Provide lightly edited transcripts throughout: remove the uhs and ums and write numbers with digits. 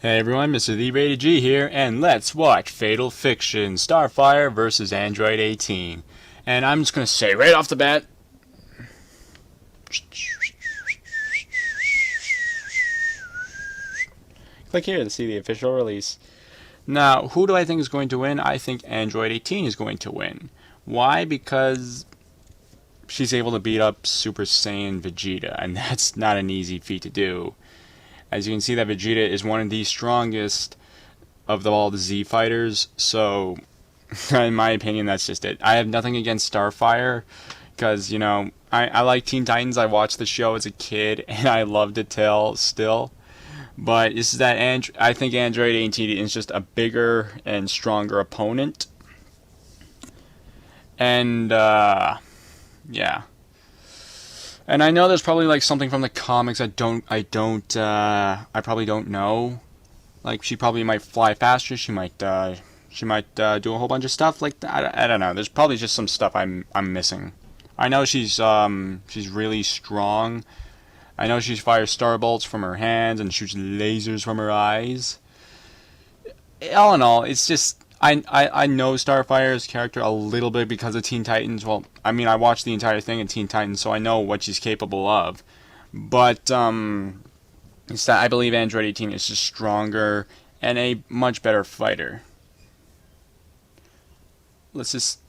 Hey everyone, Mr. The Rated G here, and let's watch Fatal Fiction, Starfire versus Android 18. And I'm just gonna say right off the bat, click here to see the official release. Now, who do I think is going to win? I think Android 18 is going to win. Why? Because she's able to beat up Super Saiyan Vegeta, and that's not an easy feat to do. As you can see, that Vegeta is one of the strongest of all the Z fighters, so in my opinion, that's just it. I have nothing against Starfire, because, you know, I like Teen Titans. I watched the show as a kid, and I loved it still. But this is that I think Android 18 is just a bigger and stronger opponent. And, yeah. And I know there's probably like something from the comics I probably don't know. Like, she probably might fly faster. She might do a whole bunch of stuff like that. I don't know. There's probably just some stuff I'm missing. I know she's really strong. I know she fires star bolts from her hands and shoots lasers from her eyes. All in all, it's just I know Starfire's character a little bit because of Teen Titans. Well, I mean, I watched the entire thing in Teen Titans, so I know what she's capable of. But it's that I believe Android 18 is just stronger and a much better fighter. Let's just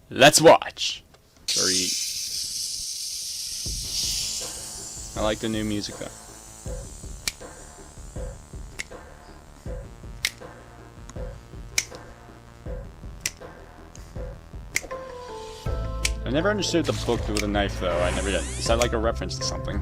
let's watch. I like the new music though. I never understood the book with a knife though. I never did. Is that like a reference to something?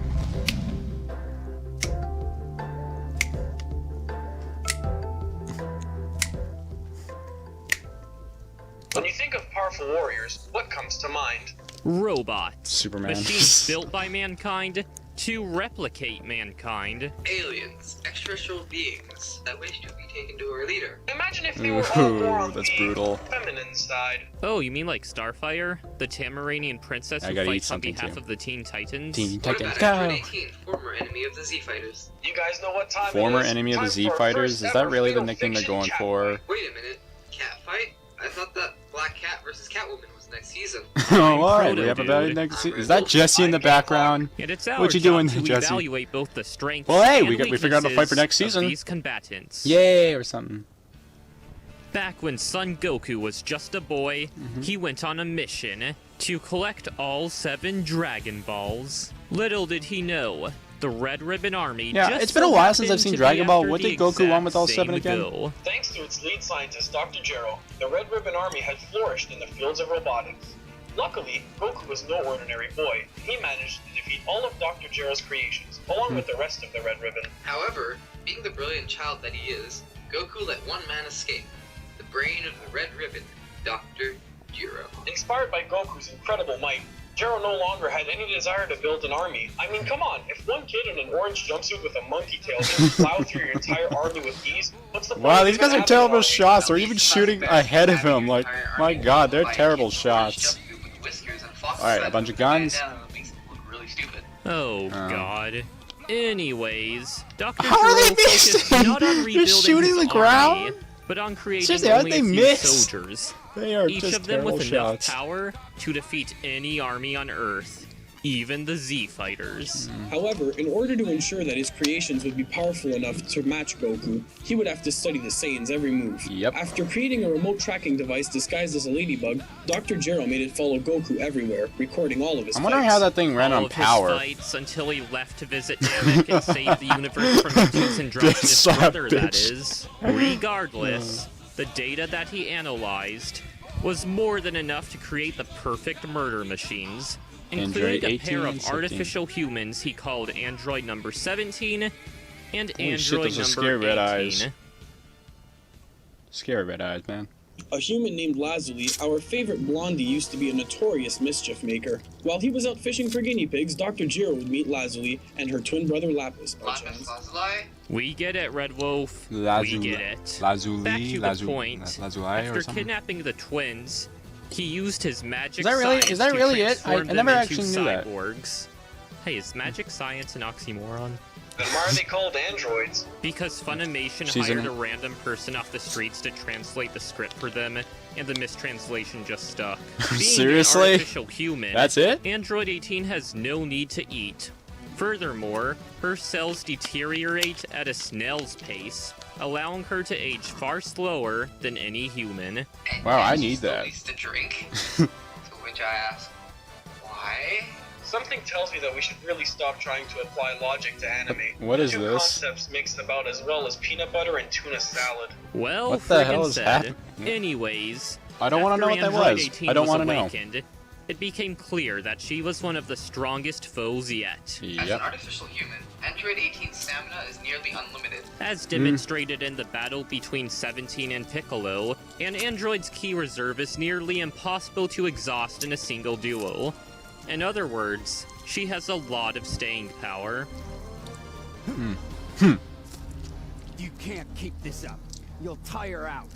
When you think of powerful warriors, what comes to mind? Robots. Superman. Machines built by mankind to replicate mankind. Aliens, extraterrestrial beings that wish to be taken to our leader. Imagine if they were all more on that's the brutal. feminine side. Oh, you mean like Starfire? The Tamaranian princess who gotta eat fights on something, behalf too. of the Teen Titans? Teen What Titans, about go! Android 18, former enemy of the Z Fighters? You guys know what time Former it is. enemy of the Time Z for our Fighters? first Is that ever really the Fatal nickname they're Fiction going chat for? fight. Wait a minute, cat fight? I thought that Black Cat versus Catwoman was next season. Oh, alright, we Proto have about Dude. next season. Is that Jesse in the background? And it's our What you job doing, to Jesse? evaluate both the strengths Well, hey, and we figured out the fight for next weaknesses season. of these combatants. Yay, or something. Back when Son Goku was just a boy, he went on a mission to collect all 7 Dragon Balls. Little did he know, the Red Ribbon Army Yeah, just it's been a so while since I've happened seen to Dragon be Ball. after What the did Goku want with all exact 7 same again? bill. Thanks to its lead scientist, Dr. Gero, the Red Ribbon Army had flourished in the fields of robotics. Luckily, Goku was no ordinary boy. He managed to defeat all of Dr. Gero's creations, along with the rest of the Red Ribbon. However, being the brilliant child that he is, Goku let one man escape. The brain of the Red Ribbon, Dr. Gero. Inspired by Goku's incredible might, Gero no longer had any desire to build an army. I mean, come on, if one kid in an orange jumpsuit with a monkey tail can plow through your entire army with ease, what's the point Wow, of these even guys are having terrible an army? shots. They're even shooting ahead of him. Like, my god, they're terrible shots. Alright, a bunch of guns. Oh, God. Anyways, Dr. How are they Gero focused missing? not on They're rebuilding shooting his the ground? army, but on creating Seriously, how'd only they a few miss? soldiers. They are Each just of them terrible with enough shots. power to defeat any army on Earth, even the Z Fighters. However, in order to ensure that his creations would be powerful enough to match Goku, he would have to study the Saiyans' every move. Yep. After creating a remote tracking device disguised as a ladybug, Dr. Gero made it follow Goku everywhere, recording all of his I'm wondering fights. how that thing ran All on of his power. fights until he left to visit Namek and save the universe from mutants and androgynous Son of a brother, that bitch. is. Regardless, the data that he analyzed was more than enough to create the perfect murder machines, including a pair Android 18 of and 17. artificial humans he called Android number 17 and Holy shit, Android those are scary number red 18. eyes. Scary red eyes, man. A human named Lazuli, our favorite blondie, used to be a notorious mischief maker. While he was out fishing for guinea pigs, Dr. Gero would meet Lazuli and her twin brother Lapis by Lapis chance. Lazuli? We get it, Red Wolf. We get it. Lazuli, Back to the point. Lazuli or After something. kidnapping the twins, he used his magic Is that really- science is that to really it? I transform them never into actually knew that. cyborgs. Hey, is magic science an oxymoron? Then why are they called androids? Because Funimation She's in hired it. a random person off the streets to translate the script for them, and the mistranslation just stuck. Being Seriously? an artificial human, That's it? Android 18 has no need to eat. Furthermore, her cells deteriorate at a snail's pace, allowing her to age far slower than any human. And Wow, I she need still that. needs to drink. To which I ask, why? Something tells me that we should really stop trying to apply logic to anime. What is Two this? concepts mixed about as well as peanut butter and tuna salad. Well, What the hell friggin' is said. happening? Anyways, I don't want to know what after that Android was. 18 I don't was want to know. awakened, it became clear that she was one of the strongest foes yet. As an Yep. artificial human, Android 18's stamina is nearly unlimited. As demonstrated in the battle between 17 and Piccolo, an android's key reserve is nearly impossible to exhaust in a single duel. In other words, she has a lot of staying power. You can't keep this up. You'll tire out.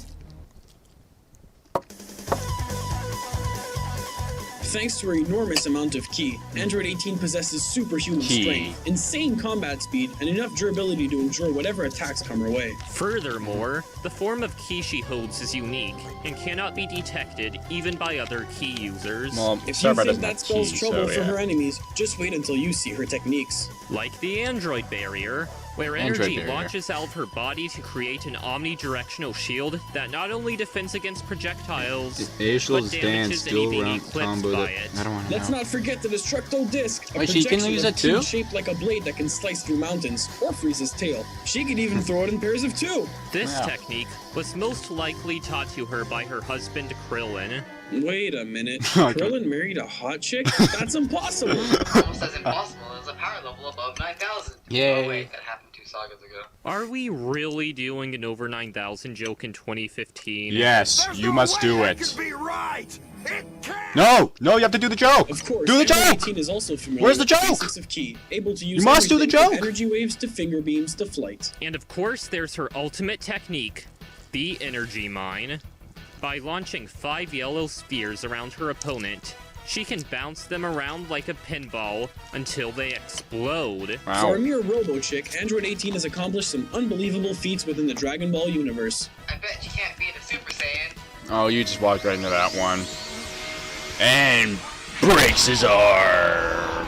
Thanks to her enormous amount of ki, Android 18 possesses superhuman Ki. strength, insane combat speed, and enough durability to endure whatever attacks come her way. Furthermore, the form of key she holds is unique and cannot be detected even by other key users. Well, If you Starfire think doesn't that have spells keys, trouble so for yeah. her enemies, just wait until you see her techniques. Like the android barrier, where Android energy barrier. launches out of her body to create an omnidirectional shield that not only defends against projectiles, Asial's but dance damages any dual being round eclipsed combo by that it. I don't want to Let's know. not forget the Destructo Disc, a Wait, she can projection use of it too? ki shaped like a blade that can slice through mountains, or freeze his tail. She could even throw it in pairs of two. This Wow. technique was most likely taught to her by her husband Krillin. Wait a minute, Okay. Krillin married a hot chick? That's impossible! Almost as impossible as a power level above 9,000. Yay. Oh wait, that happened 2 sagas ago. Are we really doing an over 9,000 joke in 2015? Yes, There's you no must way do that it. could be right. It can't. No, no, you have to do the joke. Of course, Do the Android joke. 18 is also familiar Where's the with joke? basics of ki, able to use You must do the everything from joke. energy waves to finger beams to flight. And of course, there's her ultimate technique, the energy mine. By launching 5 yellow spheres around her opponent, she can bounce them around like a pinball until they explode. For a Wow. mere robo-chick, Android 18 has accomplished some unbelievable feats within the Dragon Ball universe. I bet you can't beat a Super Saiyan. Oh, you just walked right into that one. And breaks his arm.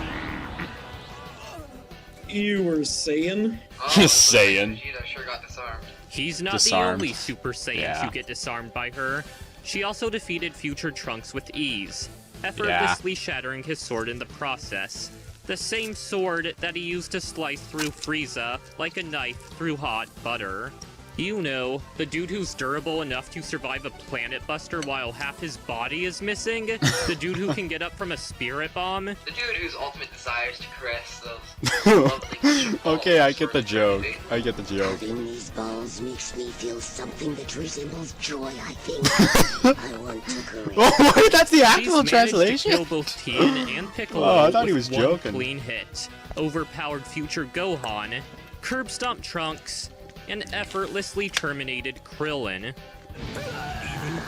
You were saying? Oh, Just saying. Vegeta sure got disarmed. He's not Disarmed. the only Super Saiyan Yeah. to get disarmed by her. She also defeated future Trunks with ease, effortlessly shattering his sword in the process. The same sword that he used to slice through Frieza like a knife through hot butter. You know, the dude who's durable enough to survive a planet buster while half his body is missing? The dude who can get up from a spirit bomb? The dude whose ultimate desire is to caress those lovely balls Okay, I get for the joke. eternity. I get the joke. Having these balls makes me feel something that resembles joy, I think. I want to caress. Oh, wait, that's the She's actual managed to translation? kill both Tien and Piccolo Oh, I thought he with was one joking. clean hit, overpowered future Gohan, curb stomped Trunks, and effortlessly terminated Krillin. Even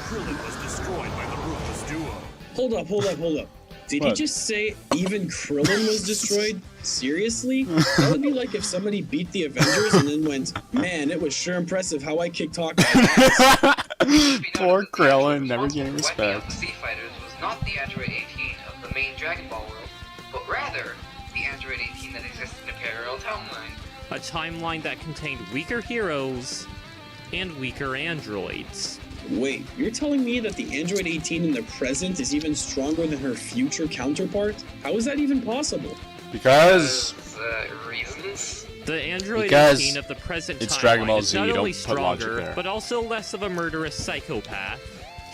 Krillin was destroyed by the ruthless duo. Hold up. Did he What? just say even Krillin was destroyed? Seriously? That would be like if somebody beat the Avengers and then went, man, it was sure impressive how I kicked Hawkeye's ass. Be noted Poor that the Krillin, actual never responsible getting for wiping out respect. the Sea Fighters was not the Android 18 of the main Dragon Ball world, but rather the Android 18 that existed in a parallel timeline. A timeline that contained weaker heroes and weaker androids. Wait, you're telling me that the Android 18 in the present is even stronger than her future counterpart? How is that even possible? Because Reasons? The Android Because 18 of the present it's timeline Dragon Ball is Z, not you don't only put logic stronger, there. but also less of a murderous psychopath.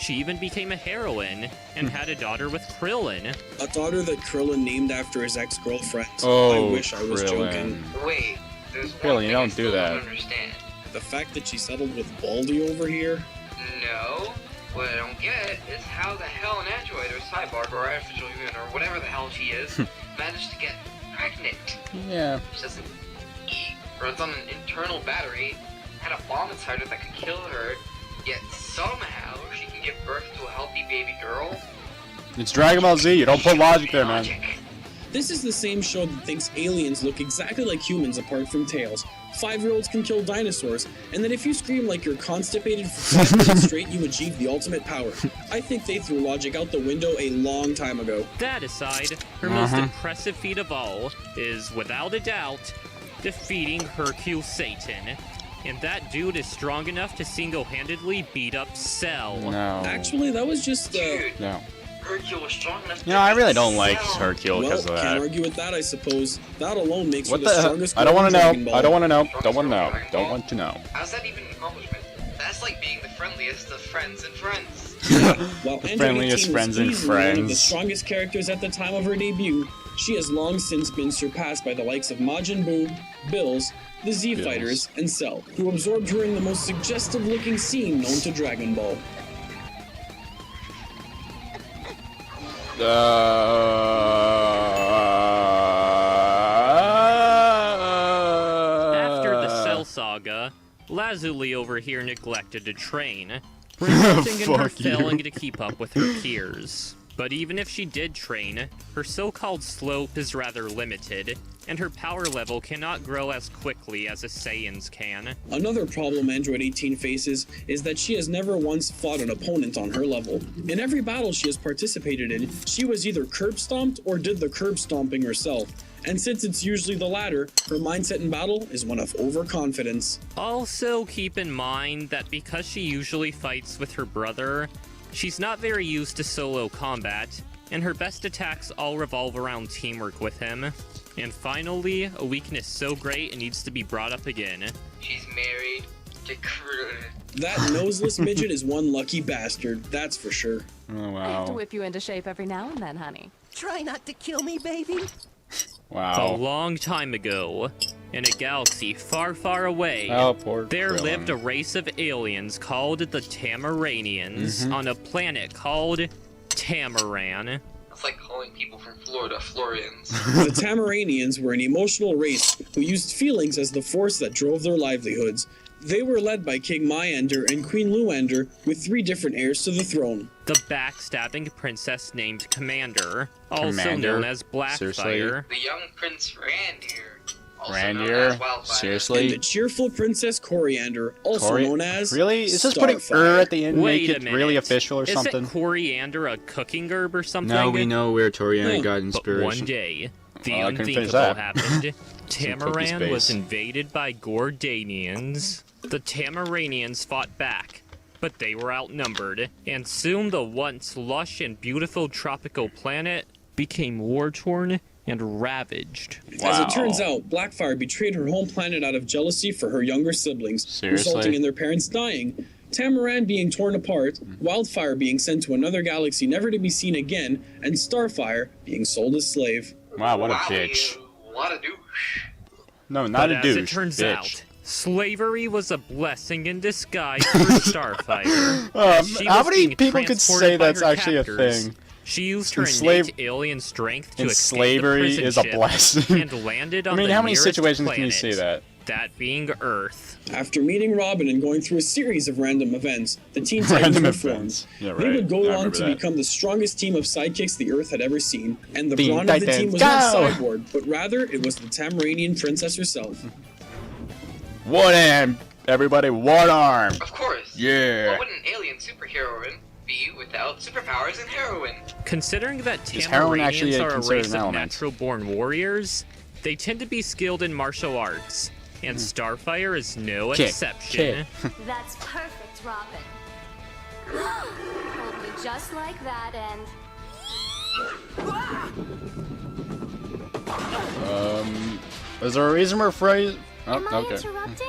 She even became a heroine and had a daughter with Krillin. A daughter that Krillin named after his ex-girlfriend. Oh, I wish I was joking. Krillin. Wait, there's one Krillin, you thing I don't still do that. don't understand. The fact that she settled with Baldy over here? No, what I don't get is how the hell an android or cyborg or artificial human or whatever the hell she is managed to get pregnant. Yeah. She doesn't eat, runs on an internal battery, had a bomb inside her that could kill her, yet somehow she can give birth to a healthy baby girl. It's Dragon Ball Z, you don't put logic there, man. Logic. This is the same show that thinks aliens look exactly like humans apart from tails. 5-year-olds can kill dinosaurs, and that if you scream like you're constipated for 5 minutes straight, you achieve the ultimate power. I think they threw logic out the window a long time ago. That aside, her most impressive feat of all is, without a doubt, defeating Hercule Satan. And that dude is strong enough to single-handedly beat up Cell. No. Actually, that was just, Dude, No. Hercule was strong enough to You know, I beat really don't like Cell. Hercule well, because of can't that. argue with that, I suppose. That alone makes What her the the? strongest I don't want to Dragon know. Ball. I don't want to know. Strongest Don't want to know. Dragon Don't Ball? want to know. How's that even an accomplishment? That's like being the friendliest of friends and friends. While The Andriod friendliest 18 friends was and easily one of the friends. strongest characters at the time of her debut, she has long since been surpassed by the likes of Majin Buu, Bills, the Z Bills. Fighters, and Cell, who absorbed her in the most suggestive-looking scene known to Dragon Ball. After the Cell saga, Lazuli over here neglected to train, resulting in her Fuck you. failing to keep up with her peers. But even if she did train, her so-called slope is rather limited, and her power level cannot grow as quickly as a Saiyan's can. Another problem Android 18 faces is that she has never once fought an opponent on her level. In every battle she has participated in, she was either curb stomped or did the curb stomping herself. And since it's usually the latter, her mindset in battle is one of overconfidence. Also, keep in mind that because she usually fights with her brother, she's not very used to solo combat, and her best attacks all revolve around teamwork with him. And finally, a weakness so great it needs to be brought up again. She's married to Krillin. That noseless midget is one lucky bastard, that's for sure. Oh, I have to wow. whip you into shape every now and then, honey. Try not to kill me, baby. A Wow. long time ago, in a galaxy far, far away, Oh, poor there Krillin. lived a race of aliens called the Tamaranians on a planet called Tamaran. It's like calling people from Florida Florians. The Tamaranians were an emotional race who used feelings as the force that drove their livelihoods. They were led by King Myander and Queen Luander, with 3 different heirs to the throne. The backstabbing princess named Commander, also Commander? known as Seriously? Blackfire. The young Prince Randir, also known Randir? as Wildfire. And Seriously? the cheerful Princess Coriander, also Cori- known as Really? Is this putting Starfire. at the end Wait make a it minute. really official or something? Isn't coriander a cooking herb or something? No, we know where Toriana Yeah. got But inspiration. one day, the Well, I couldn't finish unthinkable that. happened. cookie Tamaran was space. invaded by Gordanians. The Tamaranians fought back, but they were outnumbered, and soon the once lush and beautiful tropical planet became war-torn and ravaged. As it turns Wow. out, Blackfire betrayed her home planet out of jealousy for her younger siblings, Seriously? resulting in their parents dying. Tamaran being torn apart, Wildfire being sent to another galaxy never to be seen again, and Starfire being sold as slave. Wow, what a Wow, bitch. What a douche. No, not But a as douche. it turns bitch. out, slavery was a blessing in disguise for Starfire. as she how was many being people could transported say by that's her actually a captors. thing? She used her Enslave- innate alien strength to And escape slavery the is a prison ship blessing. and landed I on mean, the how many nearest situations can you planet, see that? That being Earth. After meeting Robin and going through a series of random events, the Teen Titans Random were formed. events. Yeah, They right. would go I on remember to that. become the strongest team of sidekicks the Earth had ever seen. And the Teen brawn of the Titans, team was not go! Cyborg, but rather it was the Tamaranian princess herself. One arm, everybody, one arm. Of course. Yeah. What would an alien superheroine be without superpowers and heroine? Considering that Is heroin actually Tamaranians are a considered race an of element? natural-born warriors, they tend to be skilled in martial arts, and Starfire is no Kick, exception. That's perfect, Robin. Hold me just like that and... Is there a reason we're afraid? Oh, Am I okay. interrupting?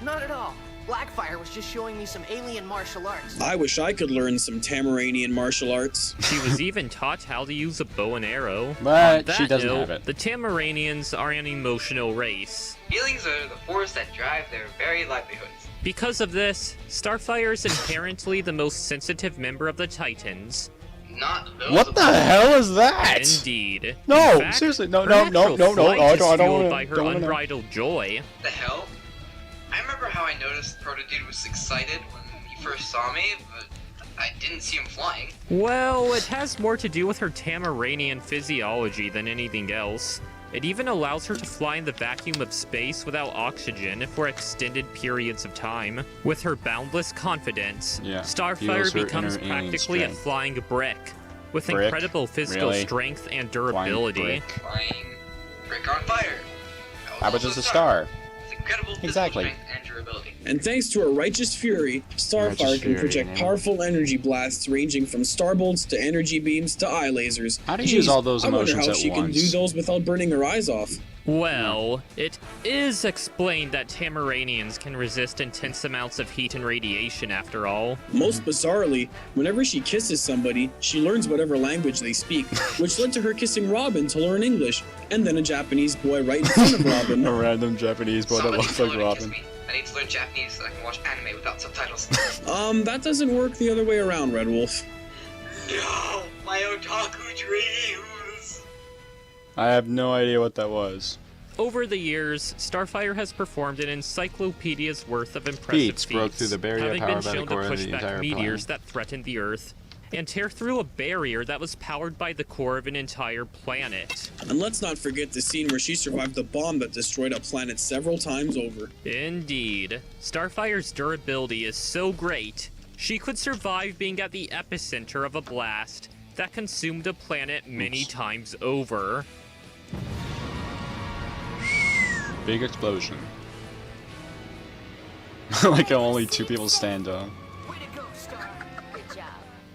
Not at all. Blackfire was just showing me some alien martial arts. I wish I could learn some Tamaranian martial arts. She was even taught how to use a bow and arrow. But On that she doesn't note, have it. The Tamaranians are an emotional race. Feelings are the force that drive their very livelihoods. Because of this, Starfire is inherently the most sensitive member of the Titans. Not those What of the us. hell is that? Indeed. No, In fact, seriously, no, her no, natural no, flight I is don't fueled wanna- by her don't wanna know. unbridled joy. The hell? I remember how I noticed Protodude was excited when he first saw me, but I didn't see him flying. Well, it has more to do with her Tamaranian physiology than anything else. It even allows her to fly in the vacuum of space without oxygen for extended periods of time. With her boundless confidence, Starfire becomes practically a flying brick, with incredible physical strength and durability. Flying brick on fire. How about just a star? Incredible Exactly. strength and durability. And thanks to her righteous fury, Starfire can project powerful energy blasts ranging from starbolts to energy beams to eye lasers. How do you use all those emotions I wonder how at she can do once? those without burning her eyes off. Well, it is explained that Tamaranians can resist intense amounts of heat and radiation after all. Most bizarrely, whenever she kisses somebody, she learns whatever language they speak, which led to her kissing Robin to learn English, and then a Japanese boy right in front of Robin. A random Japanese boy that Somebody looks tell like her to kiss Robin. me. I need to learn Japanese so I can watch anime without subtitles. That doesn't work the other way around, Red Wolf. No, my otaku dreams. I have no idea what that was. Over the years, Starfire has performed an encyclopedia's worth of impressive Feats broke through the barrier having power been by the shown to core of push the back entire meteors planet. that threatened the Earth, and tear through a barrier that was powered by the core of an entire planet. And let's not forget the scene where she survived the bomb that destroyed a planet several times over. Indeed. Starfire's durability is so great, she could survive being at the epicenter of a blast that consumed a planet many times over. Big explosion. Like how only two people stand up. Way to go, Star. Good job.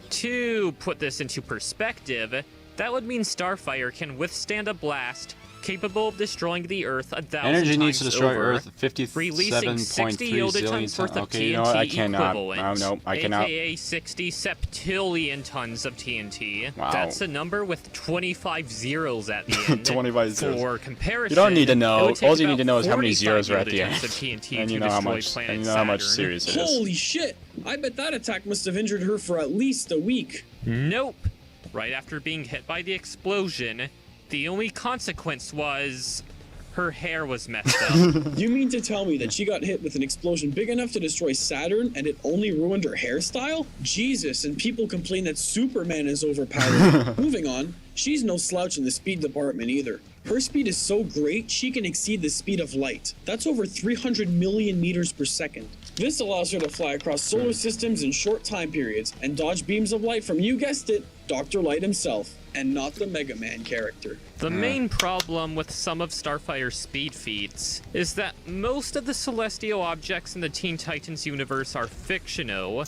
To put this into perspective, that would mean Starfire can withstand a blast capable of destroying the Earth 1,000 Energy times needs to destroy over, Earth releasing 60 57.3 kilotons worth zillion. of Okay, you TNT know what? I cannot. equivalent, No, I cannot. aka 60 septillion tons of TNT. Wow. That's a number with 25 zeros at the end. 25 zeros. For comparison, You don't need to know. it would take All you need about to know is how many 45 zeros are at the kilotons end. of TNT And to you know how destroy much. planet And you know how much Saturn. serious it is. Holy shit! I bet that attack must have injured her for at least a week. Nope. Right after being hit by the explosion, the only consequence was her hair was messed up. You mean to tell me that she got hit with an explosion big enough to destroy Saturn and it only ruined her hairstyle? Jesus, and people complain that Superman is overpowered. Moving on, she's no slouch in the speed department either. Her speed is so great, she can exceed the speed of light. That's over 300 million meters per second. This allows her to fly across solar systems in short time periods and dodge beams of light from, you guessed it, Dr. Light himself, and not the Mega Man character. The main problem with some of Starfire's speed feats is that most of the celestial objects in the Teen Titans universe are fictional,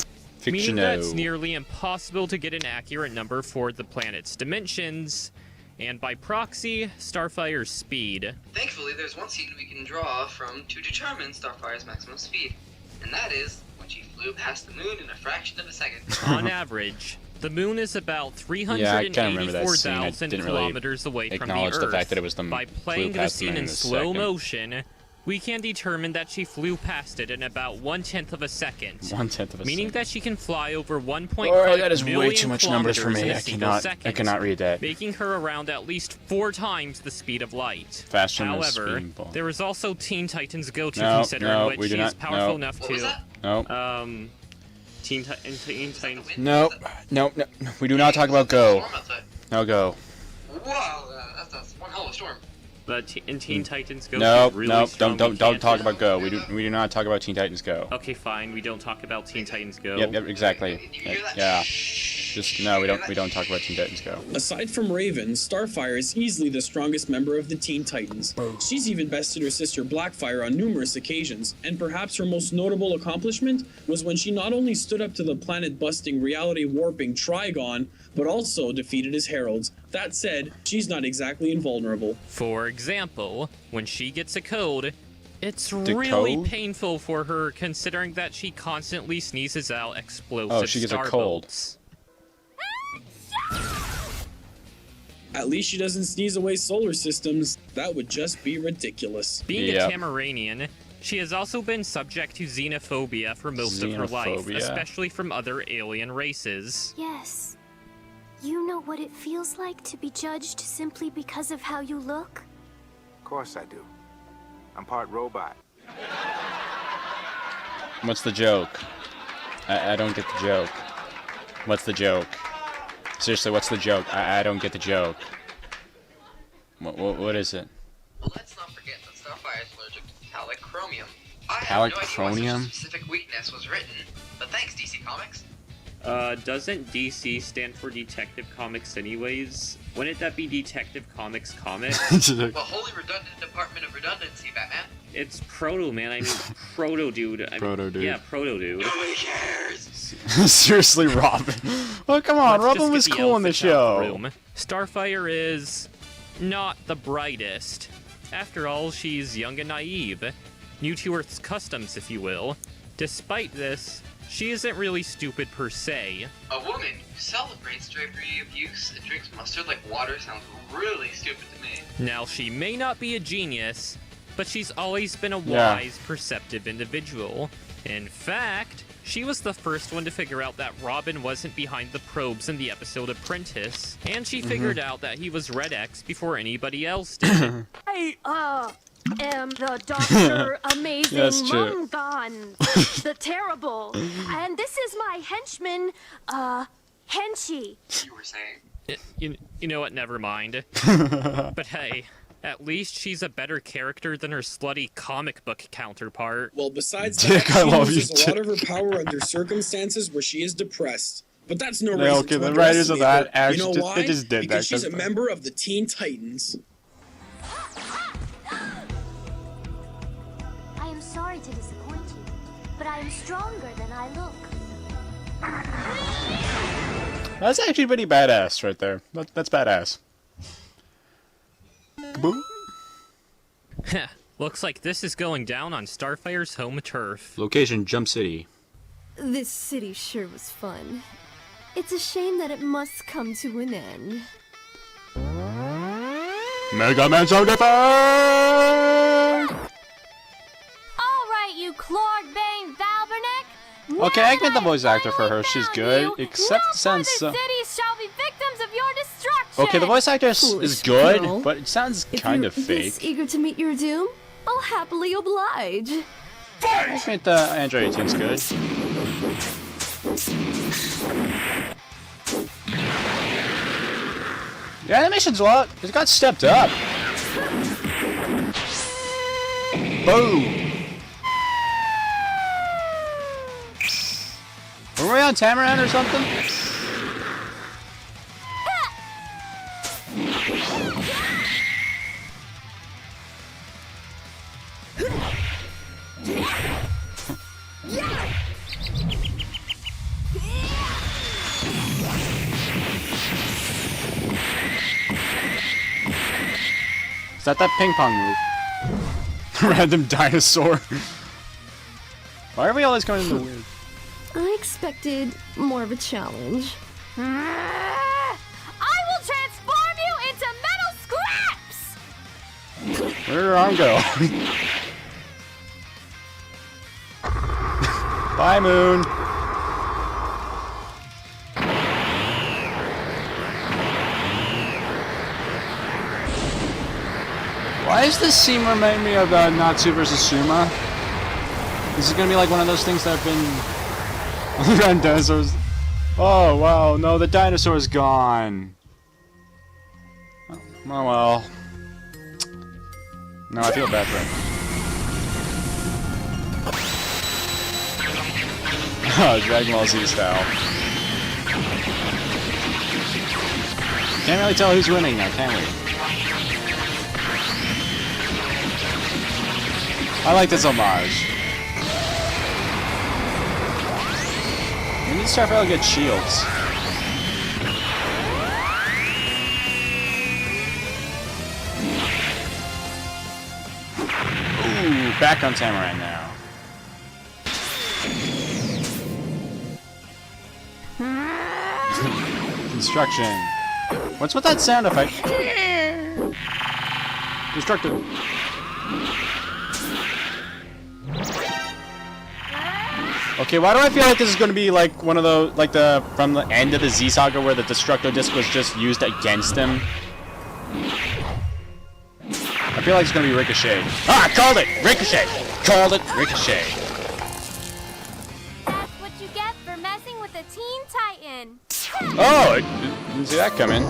meaning that it's nearly impossible to get an accurate number for the planet's dimensions, and by proxy, Starfire's speed. Thankfully, there's one scene we can draw from to determine Starfire's maximum speed, and that is when she flew past the moon in a fraction of a second. On average, the moon is about Yeah, I kinda remember that scene. I 384,000 didn't really kilometers away from the acknowledge Earth. the fact that it was the By flew playing the past the scene moon in in a slow second. motion, we can determine that she flew past it in about 1/10 of a second. 1/10 of a Meaning second. that she can fly over 1.5 Alright, that is way million too much numbers for kilometers me. in a I single cannot. second, I cannot read that. making her around at least 4 times the speed of light. Faster than a However, speeding ball. there is also Teen Titans Go to No, consider, no, in we which do she is not- powerful no. enough What was to. that? Teen Titans. No, no, no. We do not talk about Go. Storm outside. No Go. Whoa, that's one hell of a storm. But in Teen Titans Go, No, she's really no, strong. don't We talk can't- about Go. We do not talk about Teen Titans Go. Okay, fine. We don't talk about Teen Titans Go. Yep, exactly. You hear that? Yeah. Just no, we don't talk about Teen Titans Go. Aside from Raven, Starfire is easily the strongest member of the Teen Titans. She's even bested her sister Blackfire on numerous occasions, and perhaps her most notable accomplishment was when she not only stood up to the planet-busting, reality-warping Trigon, but also defeated his heralds. That said, she's not exactly invulnerable. For example, when she gets a code, it's really code? painful for her considering that she constantly sneezes out explosive she gets a star cold. bolts. At least she doesn't sneeze away solar systems. That would just be ridiculous. Being Yep. a Tamaranian, she has also been subject to xenophobia for most of her life, Xenophobia. especially from other alien races. Yes. You know what it feels like to be judged simply because of how you look? Of course I do. I'm part robot. What's the joke? I don't get the joke. What's the joke? Seriously, what's the joke? I don't get the joke. What is it? Well, let's not forget that Starfire is allergic to metallic chromium. I have no idea why such a specific weakness was written, but thanks, DC Comics. Doesn't DC stand for Detective Comics anyways? Wouldn't that be Detective Comics Comics? Well, wholly redundant Department of Redundancy, Batman. It's Proto Man, I mean Proto Dude. Proto Dude. Yeah, Proto Dude. Nobody cares! Seriously, Robin. Well, come on, Let's Robin just was get cool in the elephant out of the show. room. Starfire is not the brightest. After all, she's young and naive. New to Earth's customs, if you will. Despite this, she isn't really stupid per se. A woman who celebrates drapery abuse and drinks mustard like water sounds really stupid to me. Now, she may not be a genius, but she's always been a wise, perceptive individual. In fact, she was the first one to figure out that Robin wasn't behind the probes in the episode Apprentice, and she figured out that he was Red X before anybody else did. I, am the Dr. Amazing Mungon, the Terrible, and this is my henchman, Henchy. You were saying? You know what, never mind. But hey, at least she's a better character than her slutty comic book counterpart. Well, besides Dick, that, I she love uses you, a lot of her power under circumstances where she is depressed. But that's no reason Okay, to the writers of underestimate that her. actually You know why? they just did because that. she's a member of the Teen Titans. I am sorry to disappoint you, but I am stronger than I look. That's actually pretty badass right there. That's badass. Boom. Looks like this is going down on Starfire's home turf. Location: Jump City. This city sure was fun. It's a shame that it must come to an end. Mega Man Sound Effect! Alright, you Clark Bane Valbernick! Okay, I get the voice actor for her. She's good, except sounds so. Cities shall be victims of your destruction! Okay, the voice actor is Foolish good, girl. but it sounds If kind you're of fake. this eager to meet your doom, I'll happily oblige. I think the Andriod 18's good. The animation's a lot. It got stepped up. Boom. Were we on Tamaran or something? Is that ping pong move? Random dinosaur. Why are we always going into weird? I expected more of a challenge. I will transform you into metal scraps! Where did her arm go? Bye, Moon. Why does this scene remind me of Natsu vs. Suma? Is it gonna be like one of those things that have been around dinosaurs? Oh wow, no, the dinosaur's gone. Oh well. No, I feel bad for him. Dragon Ball Z style. Can't really tell who's winning now, can we? I like this homage. We need to start to get shields. Ooh, back on Tamaran now. Construction. What's with that sound effect? Destructive. Okay, why do I feel like this is going to be like one of those, like from the end of the Z Saga where the Destructo Disc was just used against him? I feel like it's going to be Ricochet. Ah, called it! Ricochet! Called it Ricochet. That's what you get for messing with a Teen Titan. Oh, I didn't see that coming.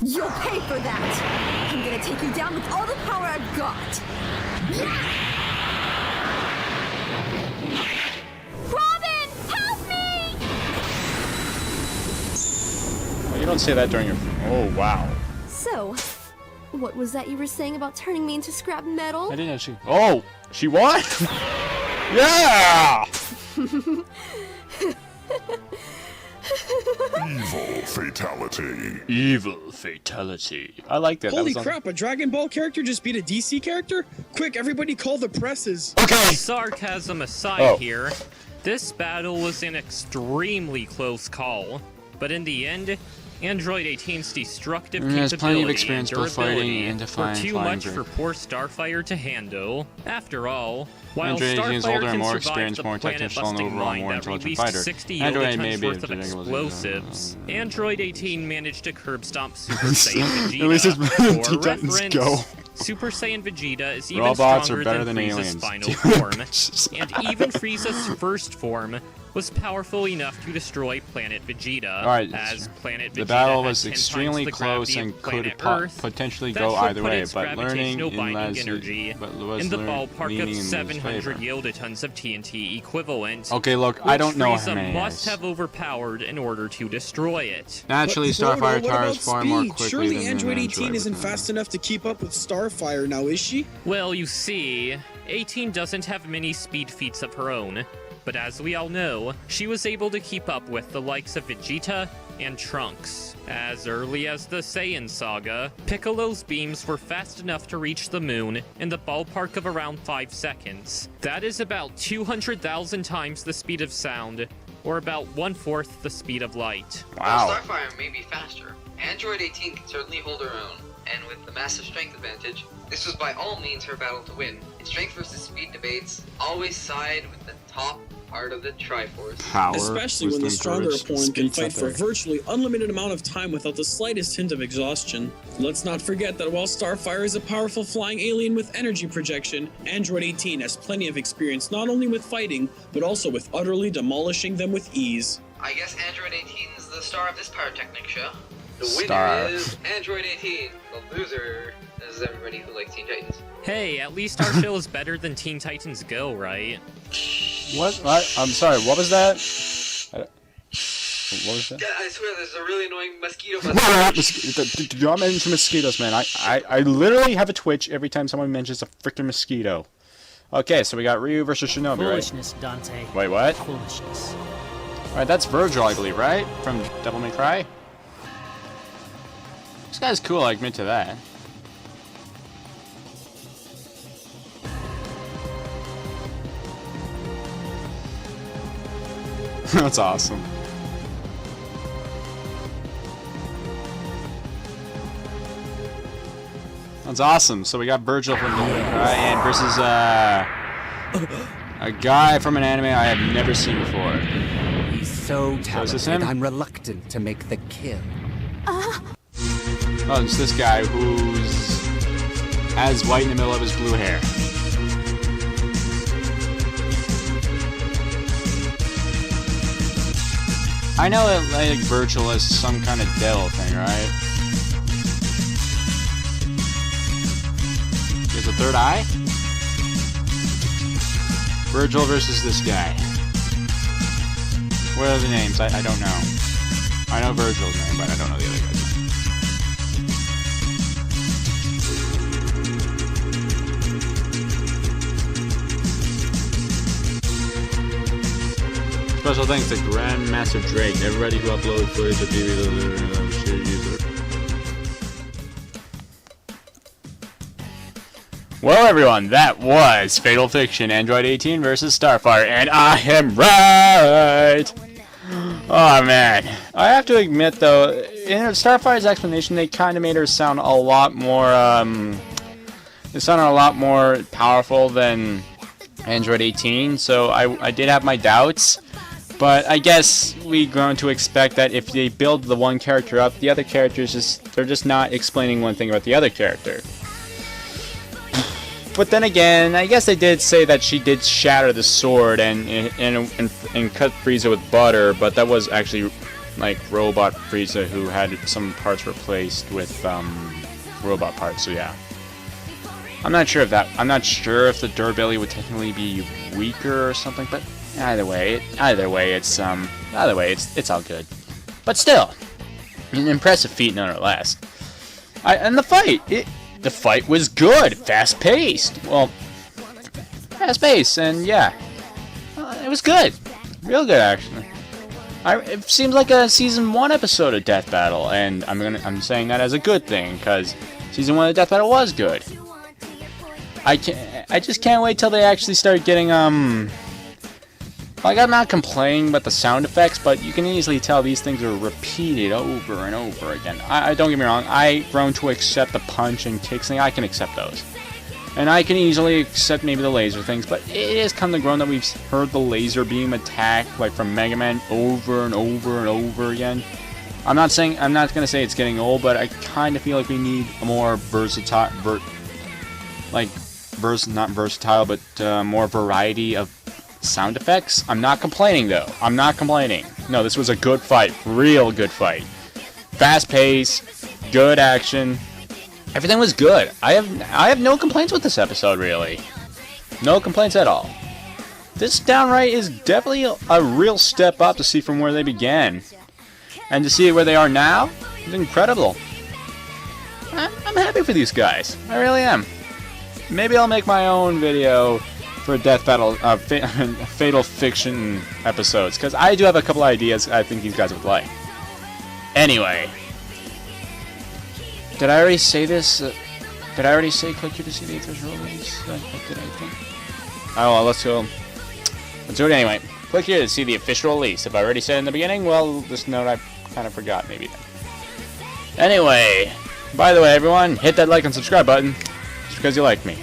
You'll pay for that! I'm gonna take you down with all the power I've got! Robin! Help me! Well, you don't say that during your... Oh, wow. So, what was that you were saying about turning me into scrap metal? I didn't actually... Oh! She won? Yeah! Evil fatality. Evil fatality. I like that. Holy that was crap, a Dragon Ball character just beat a DC character? Quick, everybody call the presses. Okay! Sarcasm aside here, this battle was an extremely close call, but in the end, Android 18's destructive has plenty of capability experience and both fighting durability and were defying too flying much break. for poor Starfire to handle. After all, while Android 18 is Starfire older and can more survive experienced, the more technical, and planet-busting overall mine more that intelligent released fighter. 60 Android may kilotons be worth of explosives, Android 18 managed to curb stomp Super Saiyan Vegeta. At least it's better than For Teen Titans reference, Go. Super Saiyan Vegeta is even Robots are stronger better than than Frieza's aliens. final form, and even Frieza's first form was powerful enough to destroy Planet Vegeta. Alright, as Planet Vegeta the battle had was 10 extremely times the close gravity and of could planet Earth. potentially That go should either put way, its but learning gravitational in binding Leslie, energy but was in the learn- ballpark leaning of in his 700 favor. kilotons of TNT equivalent. Okay, look, I don't know which how Frieza many must is. have overpowered in order to destroy it. Naturally, But Frodo, Starfire what tires about far speed? more quickly Surely than Android an 18 isn't would. fast enough to keep up with Starfire now, is she? Well, you see, 18 doesn't have many speed feats of her own, but as we all know, she was able to keep up with the likes of Vegeta and Trunks. As early as the Saiyan saga, Piccolo's beams were fast enough to reach the moon in the ballpark of around 5 seconds. That is about 200,000 times the speed of sound, or about 1/4 the speed of light. Wow. While Starfire may be faster, Android 18 can certainly hold her own, and with the massive strength advantage, this was by all means her battle to win. In strength versus speed debates, always side with the top part of the Triforce. Power, Especially when the wisdom, stronger courage, opponent can speed's fight up for a there. virtually unlimited amount of time without the slightest hint of exhaustion. Let's not forget that while Starfire is a powerful flying alien with energy projection, Android 18 has plenty of experience not only with fighting, but also with utterly demolishing them with ease. I guess Android 18 is the star of this Pyrotechnic show. The winner Star. is Android 18. The loser is everybody who likes Teen Titans. Hey, at least our show is better than Teen Titans Go, right? What? I'm sorry, what was that? What was that? Yeah, I swear there's a really annoying mosquito buzz. Do not mention mosquitoes, man. I literally have a twitch every time someone mentions a freaking mosquito. Okay, so we got Ryu versus Shinobi, right? Foolishness, Dante. Wait, what? Foolishness. Alright, that's Virgil, I believe, right? From Devil May Cry? This guy's cool, I admit to that. That's awesome. That's awesome. So we got Virgil from Devil May Cry and versus a guy from an anime I have never seen before. He's so is this talented, him? I'm reluctant to make the kill. Oh, it's this guy who's as white in the middle of his blue hair. I know that like Virgil is some kind of devil thing, right? There's a third eye? Virgil versus this guy. What are the names? I don't know. I know Virgil's name, but I don't know the other guy's name. Special thanks to Grandmaster Drake, everybody who uploaded footage of DVD should use it. Well, everyone, that was Fatal Fiction Android 18 versus Starfire, and I am right! Oh, man. I have to admit, though, in Starfire's explanation, they kind of made her sound a lot more, it sounded a lot more powerful than Android 18, so I did have my doubts. But I guess we grown to expect that if they build the one character up, the other characters they're just not explaining one thing about the other character. But then again, I guess they did say that she did shatter the sword and cut Frieza with butter, but that was actually like robot Frieza who had some parts replaced with robot parts. So yeah, I'm not sure if the durability would technically be weaker or something, but either way, it's all good. But still, an impressive feat nonetheless. And the fight was good, fast-paced. Well, fast-paced, and yeah, it was good, real good actually. It seems like a season 1 episode of Death Battle, and I'm saying that as a good thing because season 1 of Death Battle was good. I just can't wait till they actually start getting like, I'm not complaining about the sound effects, but you can easily tell these things are repeated over and over again. I don't get me wrong, I've grown to accept the punch and kicks thing. I can accept those. And I can easily accept maybe the laser things, but it has come to grown that we've heard the laser beam attack, like from Mega Man, over and over and over again. I'm not gonna say it's getting old, but I kind of feel like we need a more versatile, not versatile, but more variety of sound effects. I'm not complaining though. I'm not complaining. No, this was a good fight. Real good fight. Fast pace, good action. Everything was good. I have no complaints with this episode, really. No complaints at all. This downright is definitely a real step up to see from where they began. And to see where they are now is incredible. I'm happy for these guys. I really am. Maybe I'll make my own video for Death Battle, Fatal Fiction episodes, because I do have a couple ideas I think these guys would like. Anyway, did I already say this? Did I already say click here to see the official release? Did I think? Oh well, let's go. Let's do it anyway. Click here to see the official release. If I already said in the beginning, well, this note I kind of forgot maybe then. Anyway, by the way, everyone, hit that like and subscribe button just because you like me.